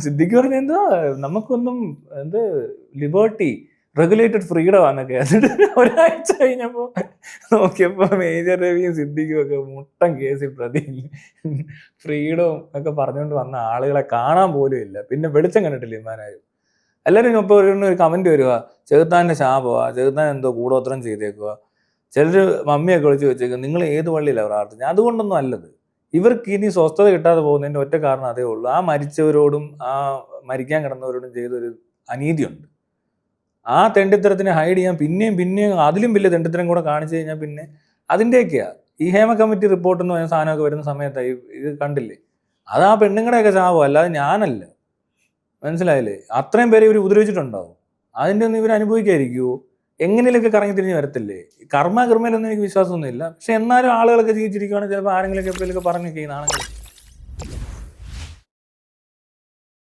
സിദ്ദിഖ് പറഞ്ഞ എന്താ നമുക്കൊന്നും എന്ത് ലിബർട്ടി റെഗുലേറ്റഡ് ഫ്രീഡം ആണെന്നൊക്കെ. എന്നിട്ട് ഒരാഴ്ച കഴിഞ്ഞപ്പോ നോക്കിയപ്പോ മേജർ രവിയും സിദ്ദിഖും ഒക്കെ മുട്ടൻ കേസിൽ പ്രതി, ഫ്രീഡവും ഒക്കെ പറഞ്ഞുകൊണ്ട് വന്ന ആളുകളെ കാണാൻ പോലും ഇല്ല. പിന്നെ വെളിച്ചം കണ്ടിട്ടില്ല ഇമ്മാനാരും. എല്ലാവരും ഇപ്പൊ ഒരു കമന്റ് വരുക, ചെകുത്താന്റെ ശാപമാ, ചെകുത്താൻ എന്തോ കൂടോത്രം ചെയ്തേക്കുക. ചിലര് മമ്മിയൊക്കെ വിളിച്ച് വെച്ചേക്കും, നിങ്ങൾ ഏത് പള്ളിയിലാണ് പ്രാർത്ഥിച്ചത്? അതുകൊണ്ടൊന്നും അല്ലത്. ഇവർക്ക് ഇനി സ്വസ്ഥത കിട്ടാതെ പോകുന്നതിന്റെ ഒറ്റ കാരണം അതേ ഉള്ളൂ. ആ മരിച്ചവരോടും ആ മരിക്കാൻ കിടന്നവരോടും ചെയ്തൊരു അനീതിയുണ്ട്. ആ തെണ്ടിത്തരത്തിനെ ഹൈഡ് ചെയ്യാൻ പിന്നെയും പിന്നെയും അതിലും വലിയ തെണ്ടിത്തരം കൂടെ കാണിച്ചു കഴിഞ്ഞാൽ പിന്നെ അതിൻ്റെയൊക്കെയാ ഈ ഹേമ കമ്മിറ്റി റിപ്പോർട്ട് എന്ന് പറയുന്ന സാധനമൊക്കെ വരുന്ന സമയത്തായി ഇത് കണ്ടില്ലേ. അത് ആ പെണ്ണുങ്ങളുടെയൊക്കെ ശാപം, അല്ലാതെ ഞാനല്ല. മനസ്സിലായില്ലേ? അത്രയും പേരെ ഇവർ ഉപദ്രവിച്ചിട്ടുണ്ടാവും. അതിൻ്റെ ഒന്നും ഇവർ അനുഭവിക്കാതിരിക്കുമോ? എങ്ങനെയൊക്കെ കറങ്ങി തിരിഞ്ഞ് വരത്തില്ലേ? കർമ്മ കർമ്മയിലൊന്നും എനിക്ക് വിശ്വാസമൊന്നുമില്ല. പക്ഷെ എന്നാലും ആളുകളൊക്കെ ജീവിച്ചിരിക്കുകയാണെങ്കിൽ ചിലപ്പോൾ ആരെങ്കിലുമൊക്കെ എപ്പോഴെങ്കിലൊക്കെ പറഞ്ഞൊക്കെ ഈ നാണങ്ങൾ